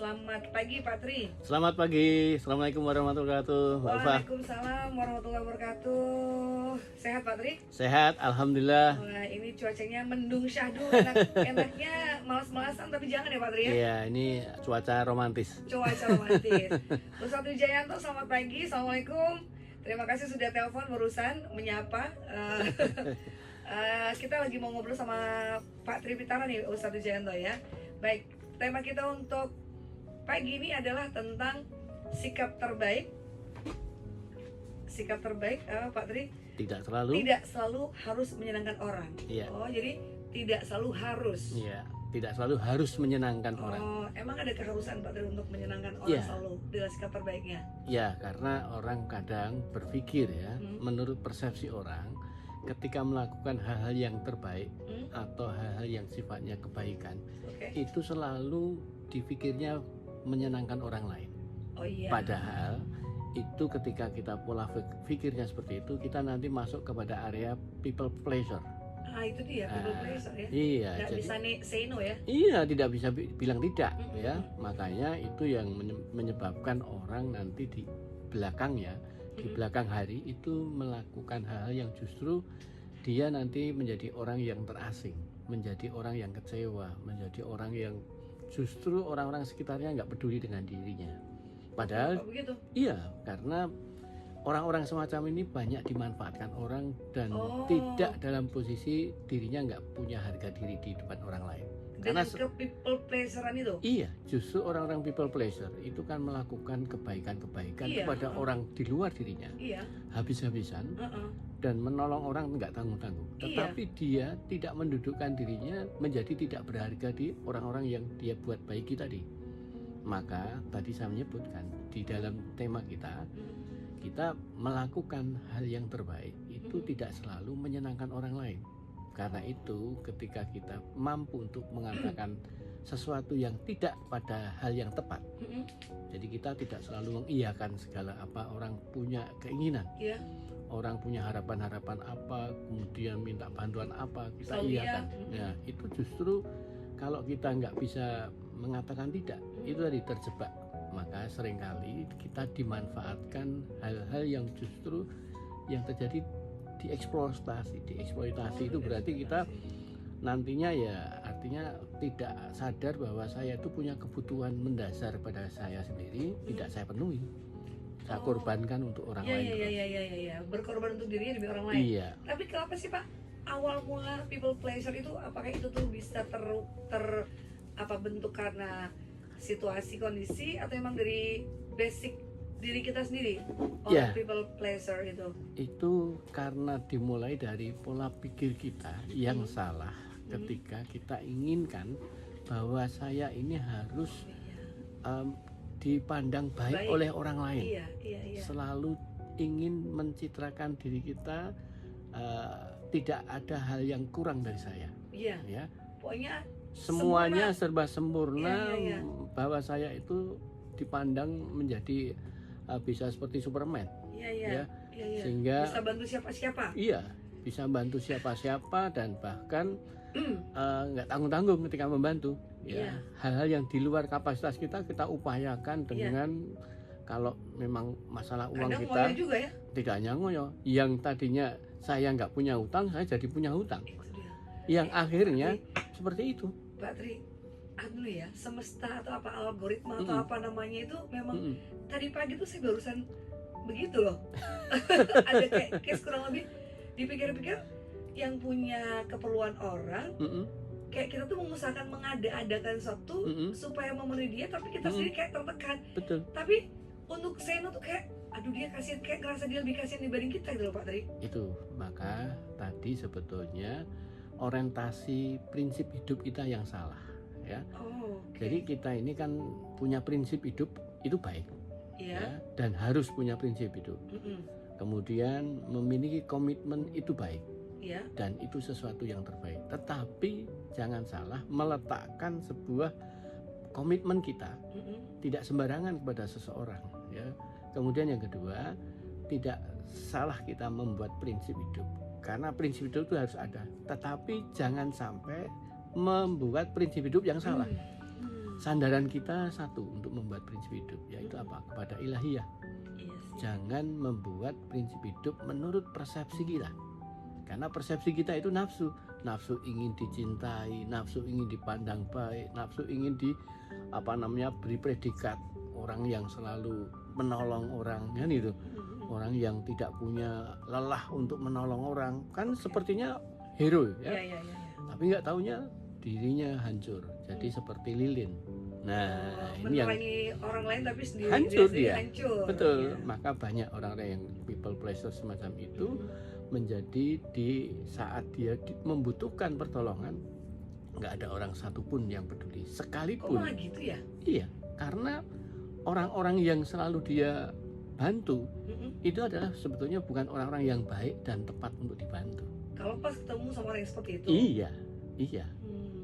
Selamat pagi Pak Tri. Selamat pagi, Assalamualaikum warahmatullahi wabarakatuh. Mbak Ulfa. Waalaikumsalam warahmatullahi wabarakatuh. Sehat Pak Tri? Sehat, Alhamdulillah. Wah, ini cuacanya mendung syahdu, enaknya malas-malasan tapi jangan ya Pak Tri ya. Iya, ini cuaca romantis. Cuaca romantis. Ustadz Wijayanto, selamat pagi. Assalamualaikum. Terima kasih sudah telepon barusan menyapa. Kita lagi mau ngobrol sama Pak Tri Pitara nih, Ustadz Wijayanto ya. Baik, tema kita untuk pagi ini adalah tentang sikap terbaik. Sikap terbaik, Pak Tri? Tidak selalu. Tidak selalu harus menyenangkan orang. Iya. Oh, jadi tidak selalu harus. Iya, tidak selalu harus menyenangkan orang. Oh, emang ada keharusan Pak Tri untuk menyenangkan orang Iya. selalu dengan sikap terbaiknya? Ya, karena orang kadang berpikir ya, menurut persepsi orang, ketika melakukan hal-hal yang terbaik atau hal-hal yang sifatnya kebaikan, Oke. itu selalu dipikirnya menyenangkan orang lain. Oh iya. Padahal itu ketika kita pola pikirnya seperti itu, kita nanti masuk kepada area people pleasure. Ah, itu dia people pleaser ya. Iya, Nggak bisa say no ya. iya, tidak bisa bilang tidak ya. Makanya itu yang menyebabkan orang nanti di belakangnya, di belakang hari itu melakukan hal-hal yang justru dia nanti menjadi orang yang terasing, menjadi orang yang kecewa, menjadi orang yang justru orang-orang sekitarnya nggak peduli dengan dirinya. Padahal Kok begitu? iya, karena orang-orang semacam ini banyak dimanfaatkan orang dan Oh. tidak dalam posisi dirinya nggak punya harga diri di depan orang lain. Karena Dengan ke people pleaseran itu. iya, justru orang-orang people pleasure itu kan melakukan kebaikan-kebaikan Iya, kepada orang di luar dirinya, Iya. habis-habisan Heeh. dan menolong orang nggak tanggung-tanggung. Iya. Tetapi dia tidak mendudukkan dirinya menjadi tidak berharga di orang-orang yang dia buat baik tadi. Maka tadi saya menyebutkan di dalam tema kita melakukan hal yang terbaik itu tidak selalu menyenangkan orang lain. Karena itu ketika kita mampu untuk mengatakan sesuatu yang tidak pada hal yang tepat, jadi kita tidak selalu mengiyakan segala apa orang punya keinginan, Iya. orang punya harapan-harapan apa, kemudian minta bantuan apa, kita Selalu iyakan. iya. Nah, itu justru kalau kita nggak bisa mengatakan tidak, itu tadi terjebak. Maka seringkali kita dimanfaatkan hal-hal yang justru yang terjadi dieksploitasi itu berarti kita nantinya ya artinya tidak sadar bahwa saya itu punya kebutuhan mendasar pada saya sendiri, tidak saya penuhi, saya korbankan untuk orang lain. Iya. Berkorban untuk dirinya demi orang lain. Iya. Tapi kenapa sih Pak awal mula people pleasure itu, apakah itu tuh bisa bentuk karena situasi kondisi atau emang dari basic diri kita sendiri Yeah. people pleasure Itu karena dimulai dari pola pikir kita yang salah ketika kita inginkan bahwa saya ini harus dipandang baik oleh orang lain. Iya. Selalu ingin mencitrakan diri kita tidak ada hal yang kurang dari saya. Iya. Ya, Pokoknya semuanya serba sempurna. Iya. Bahwa saya itu dipandang menjadi bisa seperti Superman. Iya. Sehingga bisa bantu siapa-siapa. iya, bisa bantu siapa-siapa dan bahkan nggak tanggung-tanggung ketika membantu. Iya. Ya, hal-hal yang di luar kapasitas kita upayakan dengan kalau memang masalah uang Kadang kita ngoyo juga ya. tidak hanya ngoyo, yang tadinya saya nggak punya hutang, saya jadi punya hutang. Itu dia. Yang akhirnya seperti itu. Pak Tri, dulu ya, semesta atau apa algoritma atau apa namanya itu memang tadi pagi tuh saya barusan begitu loh. Ada kayak kurang lebih dipikir-pikir yang punya keperluan orang, kayak kita tuh mengusahakan mengada-adakan sesuatu supaya memenuhi dia, tapi kita sendiri kayak tertekan. Betul. Tapi untuk Seno tuh kayak, aduh dia kasihan, kayak ngerasa dia lebih kasihan dibanding kita gitu loh Pak Tri. Itu, maka tadi sebetulnya orientasi prinsip hidup kita yang salah ya. Oh, Jadi kita ini kan punya prinsip hidup itu baik Iya. dan harus punya prinsip hidup. Kemudian memiliki komitmen itu baik Iya. dan itu sesuatu yang terbaik. Tetapi jangan salah meletakkan sebuah komitmen kita tidak sembarangan kepada seseorang ya. Kemudian yang kedua, tidak salah kita membuat prinsip hidup, karena prinsip hidup itu harus ada, tetapi jangan sampai membuat prinsip hidup yang salah. Sandaran kita satu untuk membuat prinsip hidup, yaitu apa? Kepada ilahiyah. Iya sih. Jangan membuat prinsip hidup menurut persepsi kita. Karena persepsi kita itu nafsu. Nafsu ingin dicintai, nafsu ingin dipandang baik, nafsu ingin beri predikat orang yang selalu menolong orang, kan itu. Orang yang tidak punya lelah untuk menolong orang, kan sepertinya hero ya. Iya. Tapi nggak taunya dirinya hancur. Jadi seperti lilin. Nah, ini yang menerangi orang lain tapi sendiri hancur sendiri dia. hancur. Betul. Iya. Maka banyak orang-orang yang people pleaser semacam itu menjadi di saat dia membutuhkan pertolongan, nggak ada orang satupun yang peduli Oh sekalipun. malah gitu ya? Iya, karena orang-orang yang selalu dia bantu itu adalah sebetulnya bukan orang-orang yang baik dan tepat untuk dibantu. Kalau pas ketemu sama orang yang seperti itu. Iya.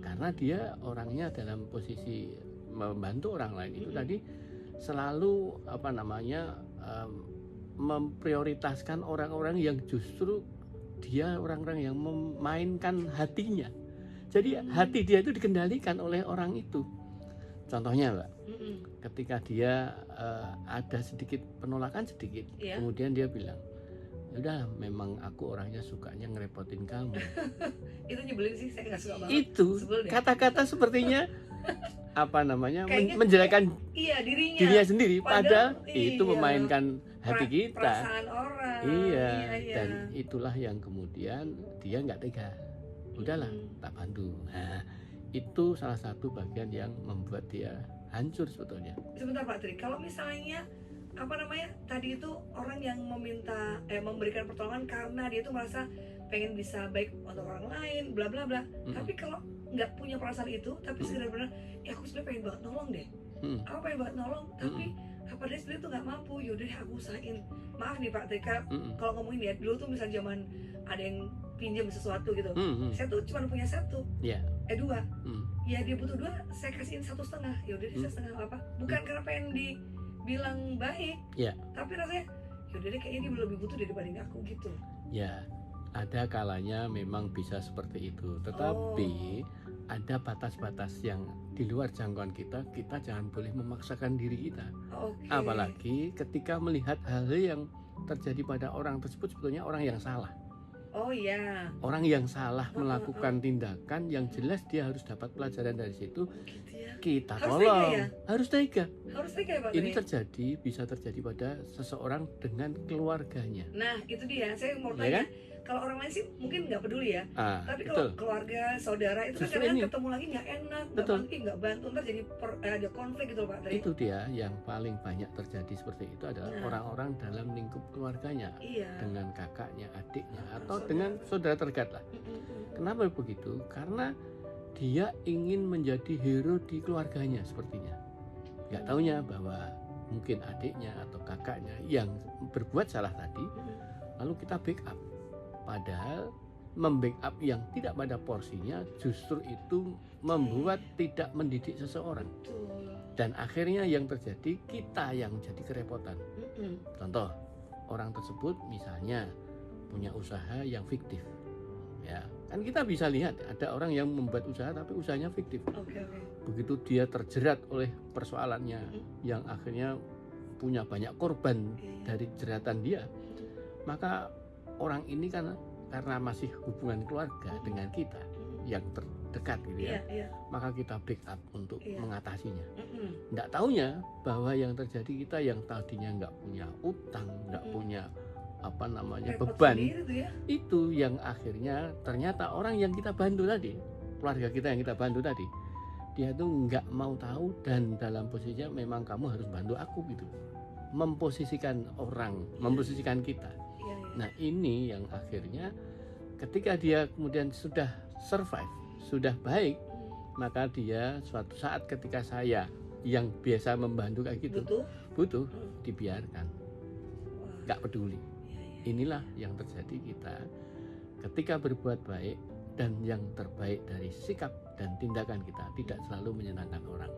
Karena dia orangnya dalam posisi membantu orang lain itu tadi selalu memprioritaskan orang-orang yang justru dia orang-orang yang memainkan hatinya. Jadi hati dia itu dikendalikan oleh orang itu. Contohnya, Mbak, ketika dia ada sedikit penolakan sedikit, kemudian dia bilang, udah memang aku orangnya sukanya ngerepotin kamu. Itu nyebelin sih, saya nggak suka banget. Itu kata-kata sepertinya menjelekan dirinya sendiri, padahal itu memainkan hati kita. Perasaan orang. Iya. Dan itulah yang kemudian dia nggak tega. Udahlah, tak bantu. Nah, itu salah satu bagian yang membuat dia hancur sebetulnya. Sebentar Pak Tri, kalau misalnya tadi itu orang yang memberikan pertolongan karena dia tuh merasa pengen bisa baik untuk orang lain, bla bla bla. Tapi kalau nggak punya perasaan itu, tapi sekedar benar, ya aku sebenarnya pengen banget nolong deh. Aku pengen banget nolong, tapi apa dia sebenarnya tuh nggak mampu. Yaudah deh aku usahain. Maaf nih Pak Tri, kalau ngomongin ya dulu tuh misal zaman ada yang pinjam sesuatu gitu, saya tuh cuma punya satu, dua. Ya dia butuh dua, saya kasihin 1,5. Yaudah deh 1,5 apa? Bukan karena pengen dibilang baik, tapi rasanya yaudah deh kayaknya dia lebih butuh dibanding aku gitu. Ya, ada kalanya memang bisa seperti itu, tetapi ada batas-batas yang di luar jangkauan kita jangan boleh memaksakan diri kita. Apalagi ketika melihat hal-hal yang terjadi pada orang tersebut sebetulnya orang yang salah. Orang yang salah melakukan tindakan yang jelas dia harus dapat pelajaran dari situ. Kita tolong. Harus tega ya Pak. Ini bisa terjadi pada seseorang dengan keluarganya. Nah itu dia, saya mau tanya. Kalau orang lain sih mungkin nggak peduli ya. Tapi kalau keluarga, saudara itu kan kadang ketemu lagi nggak enak, nggak bantu, ntar jadi ada konflik gitu Pak. Itu dia yang paling banyak terjadi seperti itu adalah orang-orang dalam lingkup keluarganya, dengan kakaknya, adiknya, atau dengan saudara terdekat lah. Kenapa begitu? Karena dia ingin menjadi hero di keluarganya sepertinya. Nggak taunya bahwa mungkin adiknya atau kakaknya yang berbuat salah tadi, lalu kita backup. Padahal membackup yang tidak pada porsinya justru itu membuat tidak mendidik seseorang. Dan akhirnya yang terjadi kita yang jadi kerepotan. Contoh, orang tersebut misalnya punya usaha yang fiktif. Ya, kan kita bisa lihat ada orang yang membuat usaha tapi usahanya fiktif. Begitu dia terjerat oleh persoalannya yang akhirnya punya banyak korban dari jeratan dia, maka orang ini kan karena masih hubungan keluarga dengan kita yang terdekat gitu ya, maka kita backup untuk mengatasinya. Nggak taunya bahwa yang terjadi kita yang tadinya nggak punya utang, nggak punya beban, itu yang akhirnya ternyata orang yang kita bantu tadi, keluarga kita yang kita bantu tadi, dia tuh nggak mau tahu dan dalam posisinya memang kamu harus bantu aku gitu, memposisikan orang, memposisikan kita. Nah ini yang akhirnya ketika dia kemudian sudah survive, sudah baik, maka dia suatu saat ketika saya yang biasa membantu kayak gitu butuh dibiarkan, nggak peduli. Inilah yang terjadi kita ketika berbuat baik, dan yang terbaik dari sikap dan tindakan kita tidak selalu menyenangkan orang.